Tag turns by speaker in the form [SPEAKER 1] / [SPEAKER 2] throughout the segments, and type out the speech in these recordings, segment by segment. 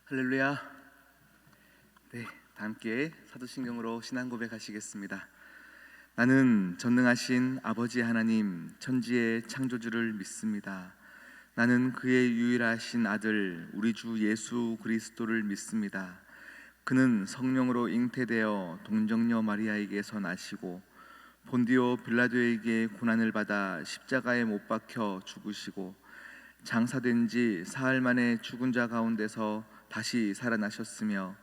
[SPEAKER 1] 할렐루야. 네, 다 함께 사도신경으로 신앙 고백하시겠습니다. 나는 전능하신 아버지 하나님, 천지의 창조주를 믿습니다. 나는 그의 유일하신 아들 우리 주 예수 그리스도를 믿습니다. 그는 성령으로 잉태되어 동정녀 마리아에게서 나시고 본디오 빌라도에게 고난을 받아 십자가에 못 박혀 죽으시고 장사된 지 사흘 만에 죽은 자 가운데서 다시 살아나셨으며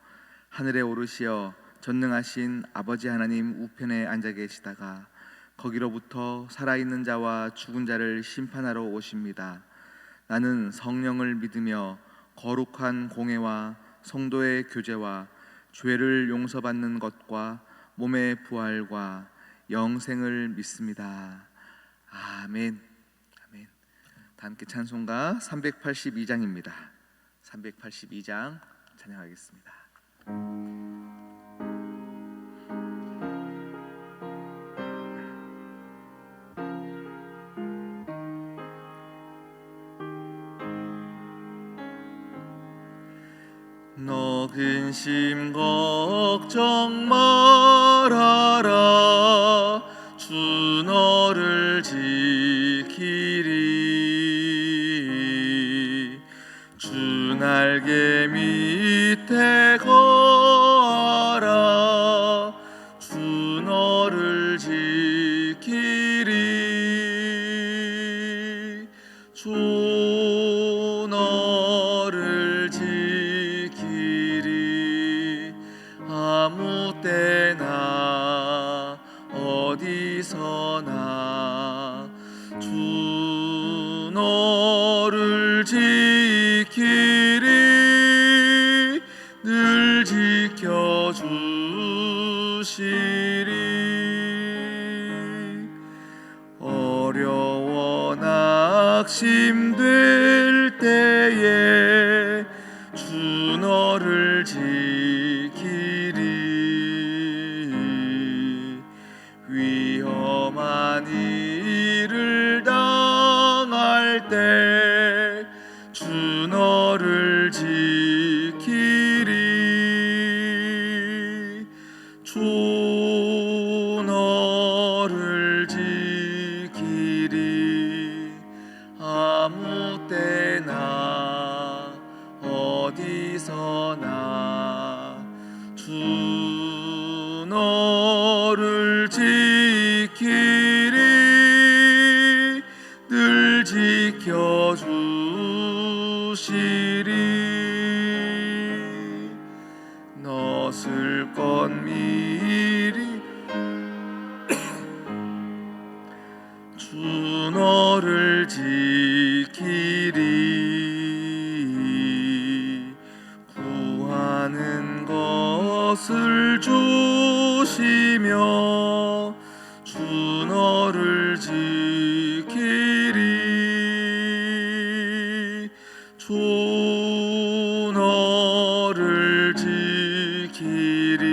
[SPEAKER 1] 하늘에 오르시어 전능하신 아버지 하나님 우편에 앉아 계시다가 거기로부터 살아있는 자와 죽은 자를 심판하러 오십니다. 나는 성령을 믿으며 거룩한 공회와 성도의 교제와 죄를 용서받는 것과 몸의 부활과 영생을 믿습니다. 아멘. 아멘. 다 함께 찬송가 382장입니다. 382장 찬양하겠습니다. 너 근심 걱정 말아라. 주 너를 지키리. 주 날개 밑에 거하라. 주 너를 지키리. 주 너를 지키리. 아무 때나 어디서나 주 너를 지키리. 늘 지켜주시리. 어려워 낙심될 때에 주 너를 지키리. 위험한 일을 당할 때 주 너를 지키리. 주 너를 지키리. 아무 때나 어디서나 주 너를 지키리. 늘 지켜주시리. 너슬 것 미리 주 너를 지키리. 구하는 것을 주시며 주 너를 지키리. 주 너를 지키리.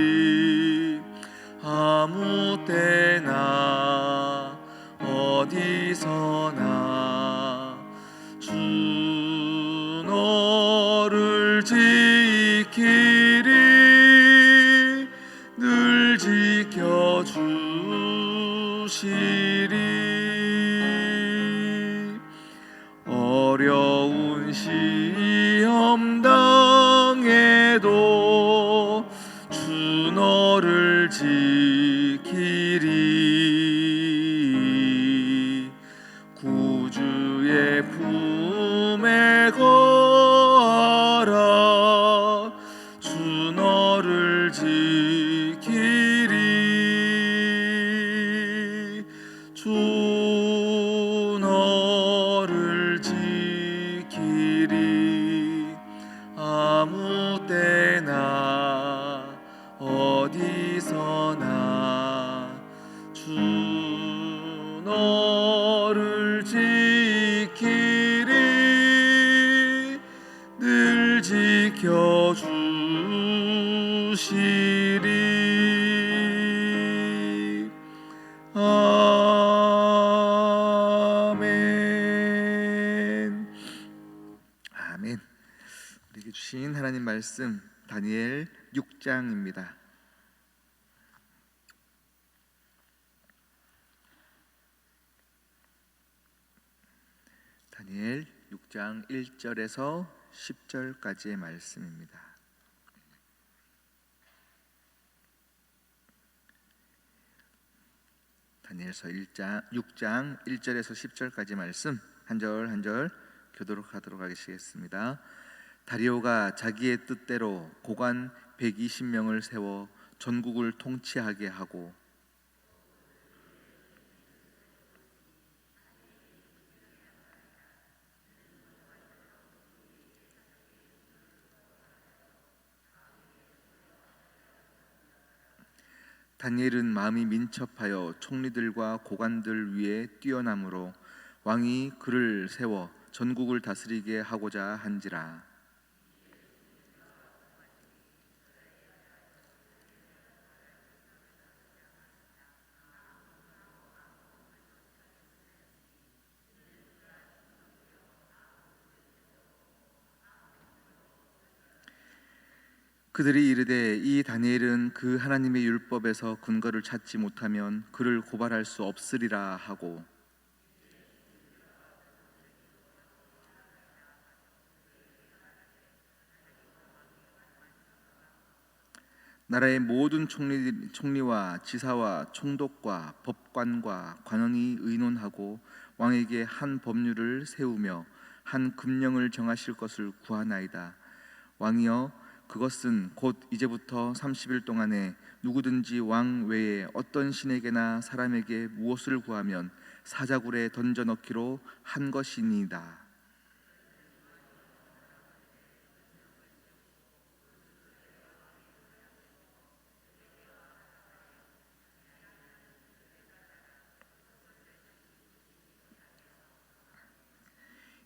[SPEAKER 1] 아무 때나 어디서나 주 너를 지키리. 늘 지켜주시리. 어려운 시험 당해도 주 너를 지키리. 구주의 품에 거하라. 주 너를 지키리. 주 너를 지키리. 아무 때나 어디서나 주 너를 지키리. 늘 지켜주시리. 아멘. 아멘. 우리에게 주신 하나님 말씀 말씀 다니엘 6장입니다. 다니엘 6장 1절에서 10절까지의 말씀입니다. 다니엘서 6장 1절에서 10절까지 말씀 한 절 한 절 교독하도록 하겠습니다. 다리오가 자기의 뜻대로 고관 120명을 세워 전국을 통치하게 하고 다니엘은 마음이 민첩하여 총리들과 고관들 위에 뛰어남으로 왕이 그를 세워 전국을 다스리게 하고자 한지라. 그들이 이르되 이 다니엘은 그 하나님의 율법에서 근거를 찾지 못하면 그를 고발할 수 없으리라 하고 나라의 모든 총리와 지사와 총독과 법관과 관원이 의논하고 왕에게 한 법률을 세우며 한 금령을 정하실 것을 구하나이다. 왕이여, 그것은 곧 이제부터 30일 동안에 누구든지 왕 외에 어떤 신에게나 사람에게 무엇을 구하면 사자굴에 던져 넣기로 한 것이니이다.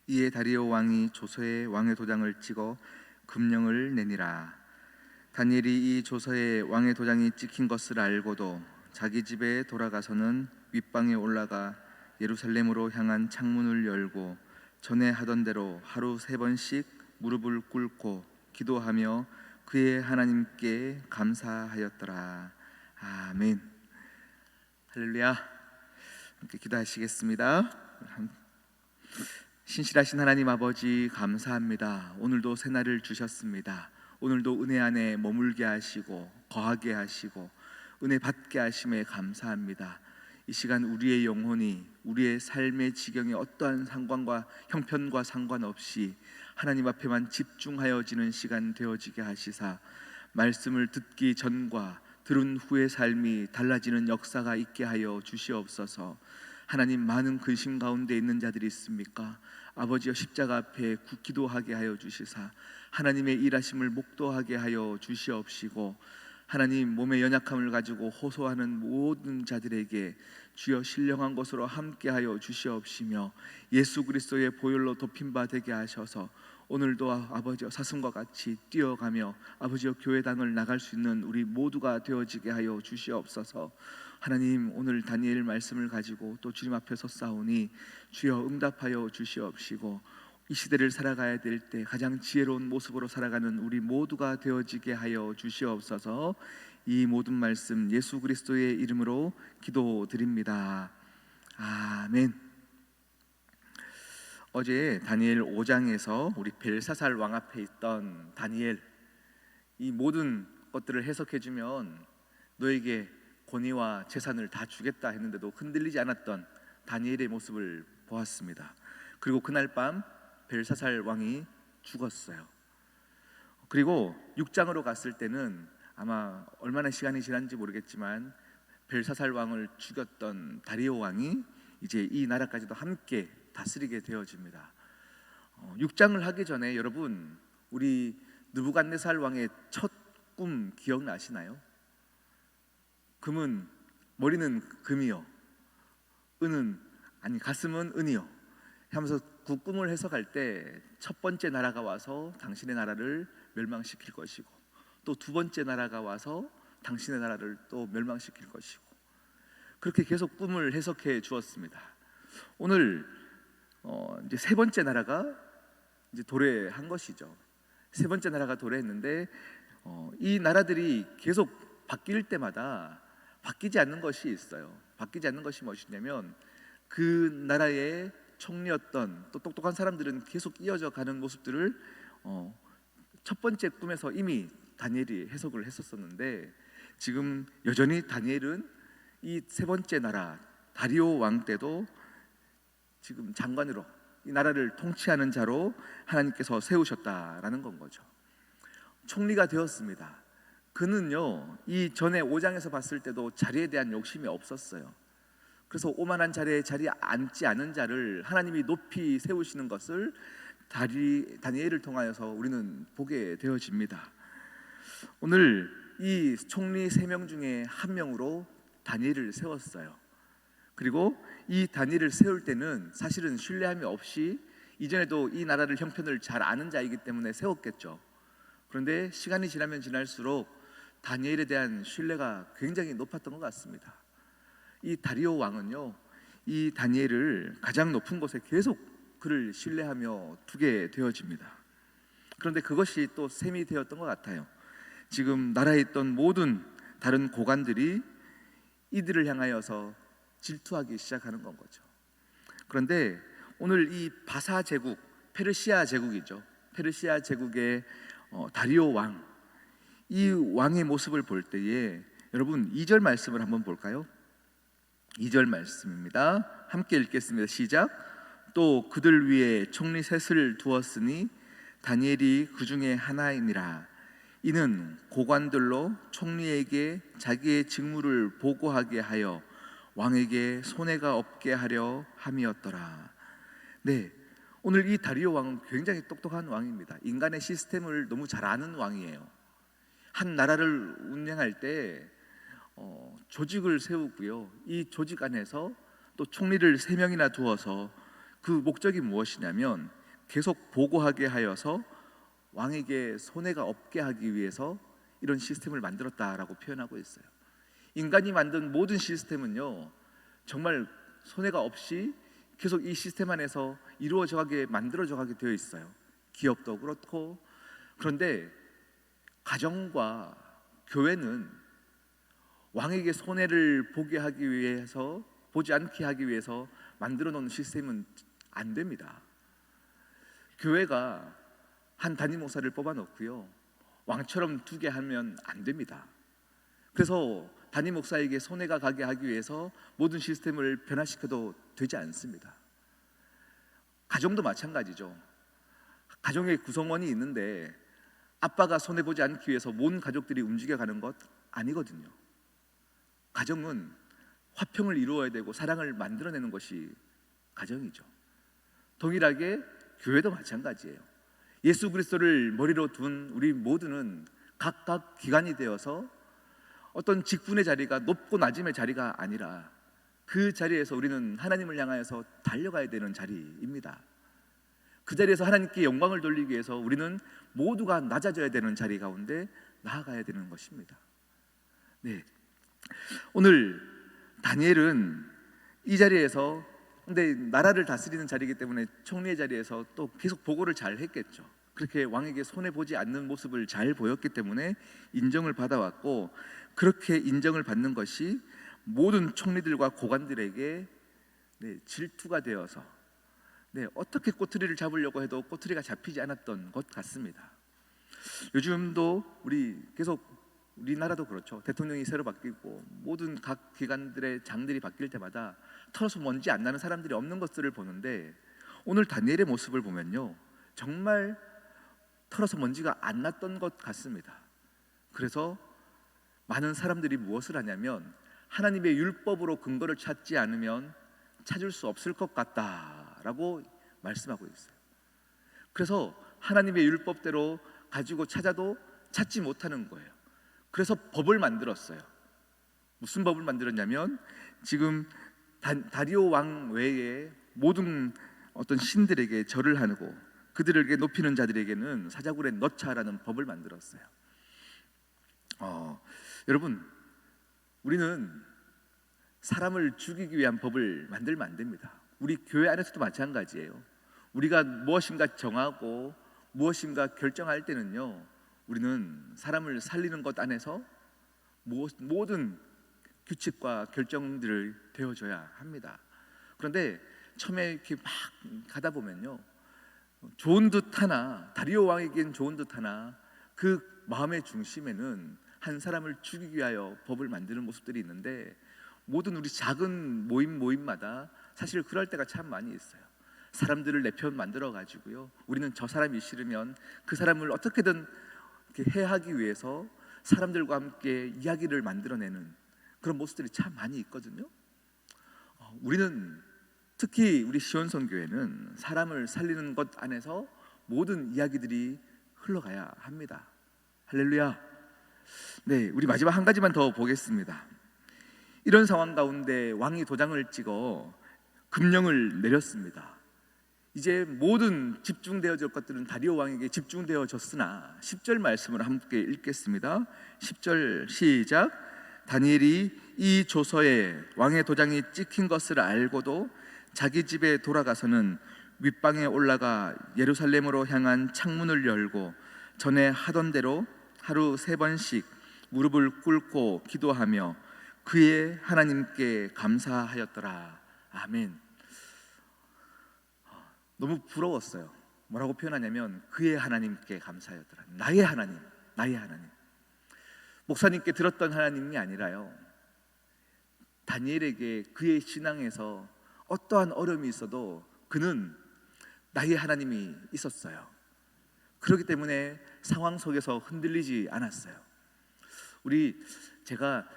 [SPEAKER 1] 이에 다리오 왕이 조서에 왕의 도장을 찍어 금령을 내니라. 다니엘이 이 조서에 왕의 도장이 찍힌 것을 알고도 자기 집에 돌아가서는 윗방에 올라가 예루살렘으로 향한 창문을 열고 전에 하던 대로 하루 3번씩 무릎을 꿇고 기도하며 그의 하나님께 감사하였더라. 아멘. 할렐루야. 함께 기도하시겠습니다. 신실하신 하나님 아버지, 감사합니다. 오늘도 새날을 주셨습니다. 오늘도 은혜 안에 머물게 하시고 거하게 하시고 은혜 받게 하심에 감사합니다. 이 시간 우리의 영혼이 우리의 삶의 지경에 어떠한 상관과 형편과 상관없이 하나님 앞에만 집중하여지는 시간 되어지게 하시사 말씀을 듣기 전과 들은 후의 삶이 달라지는 역사가 있게 하여 주시옵소서. 하나님, 많은 근심 가운데 있는 자들이 있습니까? 아버지여, 십자가 앞에 기도하게 하여 주시사 하나님의 일하심을 목도하게 하여 주시옵시고, 하나님, 몸의 연약함을 가지고 호소하는 모든 자들에게 주여 신령한 것으로 함께하여 주시옵시며 예수 그리스도의 보혈로 덮인 바 되게 하셔서 오늘도 아버지여 사슴과 같이 뛰어가며 아버지여 교회당을 나갈 수 있는 우리 모두가 되어지게 하여 주시옵소서. 하나님, 오늘 다니엘 말씀을 가지고 또 주님 앞에 섰사오니 주여 응답하여 주시옵시고 이 시대를 살아가야 될 때 가장 지혜로운 모습으로 살아가는 우리 모두가 되어지게 하여 주시옵소서. 이 모든 말씀 예수 그리스도의 이름으로 기도드립니다. 아멘. 어제 다니엘 5장에서 우리 벨사살 왕 앞에 있던 다니엘, 이 모든 것들을 해석해주면 너에게 권위와 재산을 다 주겠다 했는데도 흔들리지 않았던 다니엘의 모습을 보았습니다. 그리고 그날 밤 벨사살 왕이 죽었어요. 그리고 6장으로 갔을 때는 아마 얼마나 시간이 지났는지 모르겠지만 벨사살 왕을 죽였던 다리오 왕이 이제 이 나라까지도 함께 다스리게 되어집니다. 6장을 하기 전에 여러분, 우리 느부갓네살 왕의 첫 꿈 기억나시나요? 금은, 머리는 금이요, 가슴은 은이요 하면서 그 꿈을 해석할 때 첫 번째 나라가 와서 당신의 나라를 멸망시킬 것이고 또 두 번째 나라가 와서 당신의 나라를 또 멸망시킬 것이고 그렇게 계속 꿈을 해석해 주었습니다. 오늘 이제 세 번째 나라가 이제 도래한 것이죠. 세 번째 나라가 도래했는데 이 나라들이 계속 바뀔 때마다 바뀌지 않는 것이 있어요. 바뀌지 않는 것이 무엇이냐면 그 나라의 총리였던 또 똑똑한 사람들은 계속 이어져 가는 모습들을 첫 번째 꿈에서 이미 다니엘이 해석을 했었었는데, 지금 여전히 다니엘은 이 세 번째 나라 다리오 왕 때도 지금 장관으로 이 나라를 통치하는 자로 하나님께서 세우셨다라는 건 거죠. 총리가 되었습니다. 그는요, 이 전에 5장에서 봤을 때도 자리에 대한 욕심이 없었어요. 그래서 오만한 자리에 앉지 않은 자를 하나님이 높이 세우시는 것을 다니엘을 통하여서 우리는 보게 되어집니다. 오늘 이 총리 3명 중에 한 명으로 다니엘을 세웠어요. 그리고 이 다니엘을 세울 때는 사실은 신뢰함이 없이 이전에도 이 나라를 형편을 잘 아는 자이기 때문에 세웠겠죠. 그런데 시간이 지나면 지날수록 다니엘에 대한 신뢰가 굉장히 높았던 것 같습니다. 이 다리오 왕은요, 이 다니엘을 가장 높은 곳에 계속 그를 신뢰하며 두게 되어집니다. 그런데 그것이 또 셈이 되었던 것 같아요. 지금 나라에 있던 모든 다른 고관들이 이들을 향하여서 질투하기 시작하는 건 거죠. 그런데 오늘 이 바사 제국, 페르시아 제국이죠. 페르시아 제국의 다리오 왕, 이 왕의 모습을 볼 때에 여러분 2절 말씀을 한번 볼까요? 2절 말씀입니다. 함께 읽겠습니다. 시작. 또 그들 위에 총리 셋을 두었으니 다니엘이 그 중에 하나이니라. 이는 고관들로 총리에게 자기의 직무를 보고하게 하여 왕에게 손해가 없게 하려 함이었더라. 네, 오늘 이 다리오 왕은 굉장히 똑똑한 왕입니다. 인간의 시스템을 너무 잘 아는 왕이에요. 한 나라를 운영할 때 조직을 세우고요, 이 조직 안에서 또 총리를 3명이나 두어서 그 목적이 무엇이냐면 계속 보고하게 하여서 왕에게 손해가 없게 하기 위해서 이런 시스템을 만들었다라고 표현하고 있어요. 인간이 만든 모든 시스템은요, 정말 손해가 없이 계속 이 시스템 안에서 이루어져 가게 만들어져 가게 되어 있어요. 기업도 그렇고. 그런데 가정과 교회는 왕에게 손해를 보지 않게 하기 위해서 만들어 놓은 시스템은 안 됩니다. 교회가 한 담임 목사를 뽑아 놓고요, 왕처럼 두게 하면 안 됩니다. 그래서 담임 목사에게 손해가 가게 하기 위해서 모든 시스템을 변화시켜도 되지 않습니다. 가정도 마찬가지죠. 가정의 구성원이 있는데 아빠가 손해보지 않기 위해서 모든 가족들이 움직여가는 것 아니거든요. 가정은 화평을 이루어야 되고 사랑을 만들어내는 것이 가정이죠. 동일하게 교회도 마찬가지예요. 예수 그리스도를 머리로 둔 우리 모두는 각각 기관이 되어서 어떤 직분의 자리가 높고 낮음의 자리가 아니라 그 자리에서 우리는 하나님을 향하여서 달려가야 되는 자리입니다. 그 자리에서 하나님께 영광을 돌리기 위해서 우리는 모두가 낮아져야 되는 자리 가운데 나아가야 되는 것입니다. 네, 오늘 다니엘은 이 자리에서, 근데 나라를 다스리는 자리이기 때문에 총리의 자리에서 또 계속 보고를 잘 했겠죠. 그렇게 왕에게 손해보지 않는 모습을 잘 보였기 때문에 인정을 받아왔고, 그렇게 인정을 받는 것이 모든 총리들과 고관들에게 질투가 되어서 어떻게 꼬투리를 잡으려고 해도 꼬투리가 잡히지 않았던 것 같습니다. 요즘도 우리나라도 그렇죠. 대통령이 새로 바뀌고 모든 각 기관들의 장들이 바뀔 때마다 털어서 먼지 안 나는 사람들이 없는 것들을 보는데, 오늘 다니엘의 모습을 보면요, 정말 털어서 먼지가 안 났던 것 같습니다. 그래서 많은 사람들이 무엇을 하냐면 하나님의 율법으로 근거를 찾지 않으면 찾을 수 없을 것 같다라고 말씀하고 있어요. 그래서 하나님의 율법대로 가지고 찾아도 찾지 못하는 거예요. 그래서 법을 만들었어요. 무슨 법을 만들었냐면 지금 다리오 왕 외에 모든 어떤 신들에게 절을 하고 그들에게 높이는 자들에게는 사자굴에 넣자라는 법을 만들었어요. 여러분, 우리는 사람을 죽이기 위한 법을 만들면 안 됩니다. 우리 교회 안에서도 마찬가지예요. 우리가 무엇인가 정하고 무엇인가 결정할 때는요, 우리는 사람을 살리는 것 안에서 모든 규칙과 결정들을 되어줘야 합니다. 그런데 처음에 이렇게 막 가다 보면요, 좋은 듯 하나, 다리오 왕에겐 좋은 듯 하나, 그 마음의 중심에는 한 사람을 죽이기 위하여 법을 만드는 모습들이 있는데, 모든 우리 작은 모임마다 사실 그럴 때가 참 많이 있어요. 사람들을 내 편 만들어 가지고요, 우리는 저 사람이 싫으면 그 사람을 어떻게든 이렇게 해하기 위해서 사람들과 함께 이야기를 만들어내는 그런 모습들이 참 많이 있거든요. 우리는 특히 우리 시온선교회는 사람을 살리는 것 안에서 모든 이야기들이 흘러가야 합니다. 할렐루야. 네, 우리 마지막 한 가지만 더 보겠습니다. 이런 상황 가운데 왕이 도장을 찍어 금령을 내렸습니다. 이제 모든 집중되어질 것들은 다리오 왕에게 집중되어졌으나 10절 말씀을 함께 읽겠습니다. 10절 시작. 다니엘이 이 조서에 왕의 도장이 찍힌 것을 알고도 자기 집에 돌아가서는 윗방에 올라가 예루살렘으로 향한 창문을 열고 전에 하던 대로 하루 3번씩 무릎을 꿇고 기도하며 그의 하나님께 감사하였더라. 아멘. 너무 부러웠어요. 뭐라고 표현하냐면 그의 하나님께 감사하였더라. 나의 하나님, 나의 하나님. 목사님께 들었던 하나님이 아니라요, 다니엘에게 그의 신앙에서 어떠한 어려움이 있어도 그는 나의 하나님이 있었어요. 그렇기 때문에 상황 속에서 흔들리지 않았어요. 제가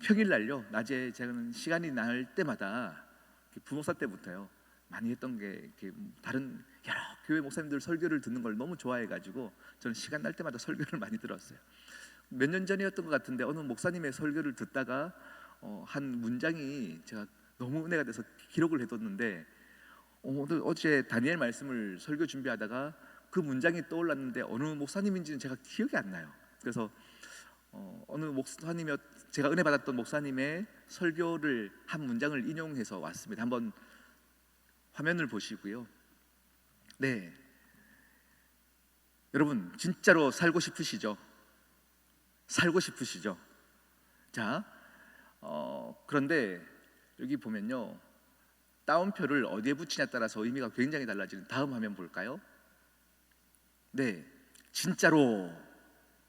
[SPEAKER 1] 평일날요, 낮에 제가 시간이 날 때마다 부목사 때부터요 많이 했던 게 이렇게 다른 여러 교회 목사님들 설교를 듣는 걸 너무 좋아해가지고 저는 시간 날 때마다 설교를 많이 들었어요. 몇 년 전이었던 것 같은데 어느 목사님의 설교를 듣다가 한 문장이 제가 너무 은혜가 돼서 기록을 해뒀는데, 어제 다니엘 말씀을 설교 준비하다가 그 문장이 떠올랐는데 어느 목사님인지는 제가 기억이 안 나요. 그래서 어느 목사님이 제가 은혜 받았던 목사님의 설교를 한 문장을 인용해서 왔습니다. 한번 화면을 보시고요. 네, 여러분 진짜로 살고 싶으시죠? 살고 싶으시죠? 자, 그런데 여기 보면요, 따옴표를 어디에 붙이냐에 따라서 의미가 굉장히 달라지는 다음 화면 볼까요? 네, 진짜로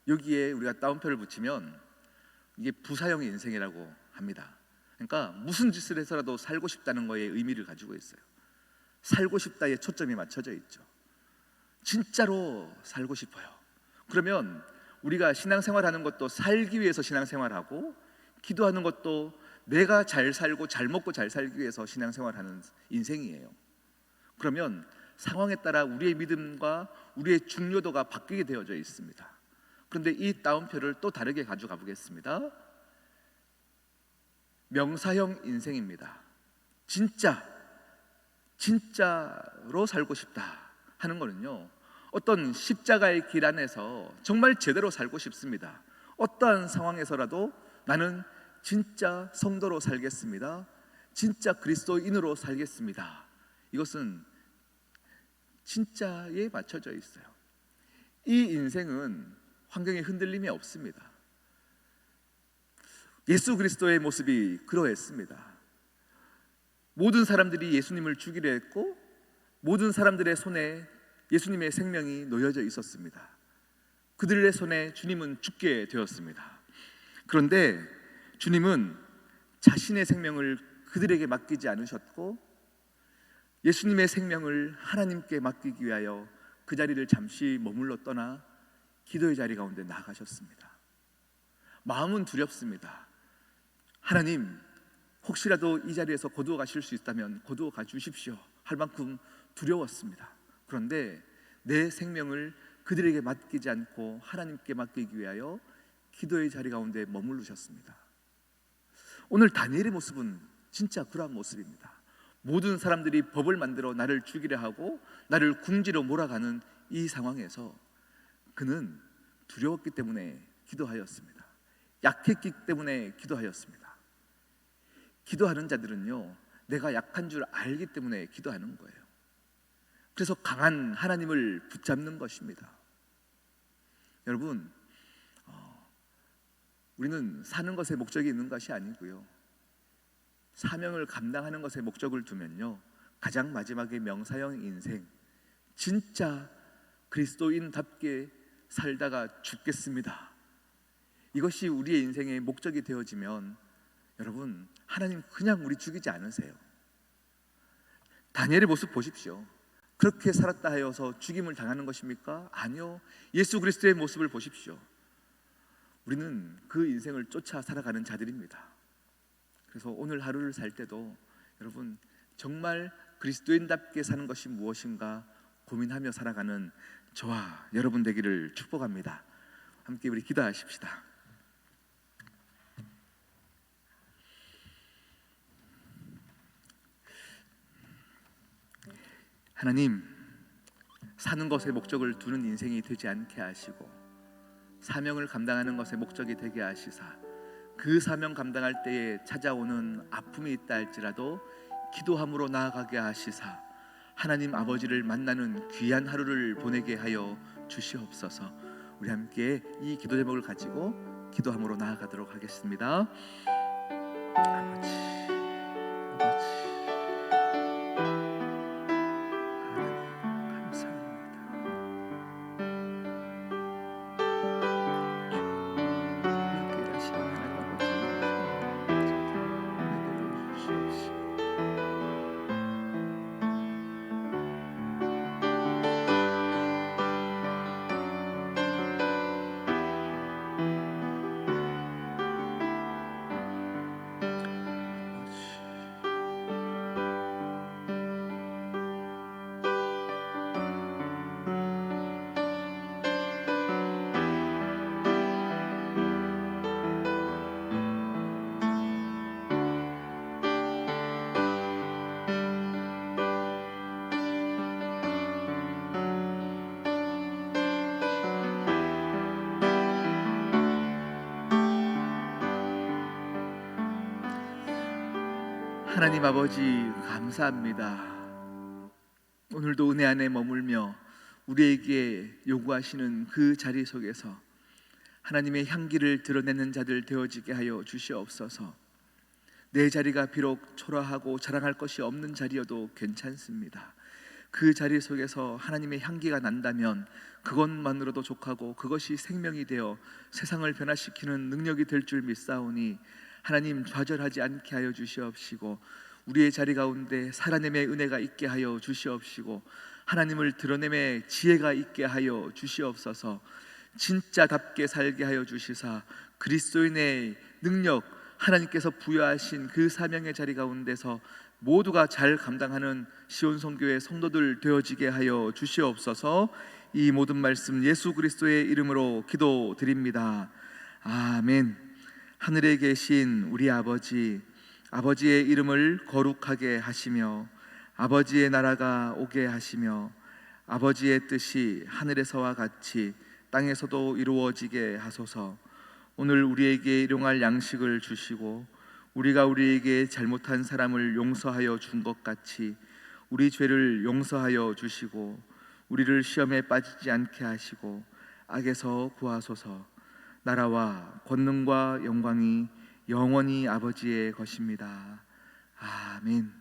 [SPEAKER 1] 여기에 우리가 따옴표를 붙이면 이게 부사형 인생이라고 합니다. 그러니까 무슨 짓을 해서라도 살고 싶다는 거에 의미를 가지고 있어요. 살고 싶다에 초점이 맞춰져 있죠. 진짜로 살고 싶어요. 그러면 우리가 신앙생활하는 것도 살기 위해서 신앙생활하고, 기도하는 것도 내가 잘 살고 잘 먹고 잘 살기 위해서 신앙생활하는 인생이에요. 그러면 상황에 따라 우리의 믿음과 우리의 중요도가 바뀌게 되어져 있습니다. 그런데 이 따옴표를 또 다르게 가져가 보겠습니다. 명사형 인생입니다. 진짜로 살고 싶다 하는 거는요, 어떤 십자가의 길 안에서 정말 제대로 살고 싶습니다. 어떠한 상황에서라도 나는 진짜 성도로 살겠습니다. 진짜 그리스도인으로 살겠습니다. 이것은 진짜에 맞춰져 있어요. 이 인생은 환경에 흔들림이 없습니다. 예수 그리스도의 모습이 그러했습니다. 모든 사람들이 예수님을 죽이려 했고, 모든 사람들의 손에 예수님의 생명이 놓여져 있었습니다. 그들의 손에 주님은 죽게 되었습니다. 그런데 주님은 자신의 생명을 그들에게 맡기지 않으셨고, 예수님의 생명을 하나님께 맡기기 위하여 그 자리를 잠시 머물러 떠나 기도의 자리 가운데 나가셨습니다. 마음은 두렵습니다. 하나님, 혹시라도 이 자리에서 거두어 가실 수 있다면 거두어 가 주십시오 할 만큼 두려웠습니다. 그런데 내 생명을 그들에게 맡기지 않고 하나님께 맡기기 위하여 기도의 자리 가운데 머무르셨습니다. 오늘 다니엘의 모습은 진짜 그러한 모습입니다. 모든 사람들이 법을 만들어 나를 죽이려 하고 나를 궁지로 몰아가는 이 상황에서 그는 두려웠기 때문에 기도하였습니다. 약했기 때문에 기도하였습니다. 기도하는 자들은요, 내가 약한 줄 알기 때문에 기도하는 거예요. 그래서 강한 하나님을 붙잡는 것입니다. 여러분, 우리는 사는 것에 목적이 있는 것이 아니고요, 사명을 감당하는 것에 목적을 두면요, 가장 마지막에 명사형 인생, 진짜 그리스도인답게 살다가 죽겠습니다, 이것이 우리의 인생의 목적이 되어지면 여러분, 하나님 그냥 우리 죽이지 않으세요. 다니엘의 모습 보십시오. 그렇게 살았다 하여서 죽임을 당하는 것입니까? 아니요. 예수 그리스도의 모습을 보십시오. 우리는 그 인생을 쫓아 살아가는 자들입니다. 그래서 오늘 하루를 살 때도 여러분, 정말 그리스도인답게 사는 것이 무엇인가 고민하며 살아가는 저와 여러분 되기를 축복합니다. 함께 우리 기도하십시다. 하나님, 사는 것에 목적을 두는 인생이 되지 않게 하시고 사명을 감당하는 것에 목적이 되게 하시사, 그 사명 감당할 때에 찾아오는 아픔이 있다 할지라도 기도함으로 나아가게 하시사, 하나님 아버지를 만나는 귀한 하루를 보내게 하여 주시옵소서. 우리 함께 이 기도 제목을 가지고 기도함으로 나아가도록 하겠습니다. 아버지, 아버지, 하나님 아버지 감사합니다. 오늘도 은혜 안에 머물며 우리에게 요구하시는 그 자리 속에서 하나님의 향기를 드러내는 자들 되어지게 하여 주시옵소서. 내 자리가 비록 초라하고 자랑할 것이 없는 자리여도 괜찮습니다. 그 자리 속에서 하나님의 향기가 난다면 그것만으로도 족하고 그것이 생명이 되어 세상을 변화시키는 능력이 될 줄 믿사오니 하나님 좌절하지 않게 하여 주시옵시고, 우리의 자리 가운데 살아냄의 은혜가 있게 하여 주시옵시고, 하나님을 드러냄의 지혜가 있게 하여 주시옵소서. 진짜답게 살게 하여 주시사 그리스도인의 능력, 하나님께서 부여하신 그 사명의 자리 가운데서 모두가 잘 감당하는 시온성교회 성도들 되어지게 하여 주시옵소서. 이 모든 말씀 예수 그리스도의 이름으로 기도드립니다. 아멘. 하늘에 계신 우리 아버지, 아버지의 이름을 거룩하게 하시며 아버지의 나라가 오게 하시며 아버지의 뜻이 하늘에서와 같이 땅에서도 이루어지게 하소서. 오늘 우리에게 일용할 양식을 주시고 우리가 우리에게 잘못한 사람을 용서하여 준 것 같이 우리 죄를 용서하여 주시고 우리를 시험에 빠지지 않게 하시고 악에서 구하소서. 나라와 권능과 영광이 영원히 아버지의 것입니다. 아멘.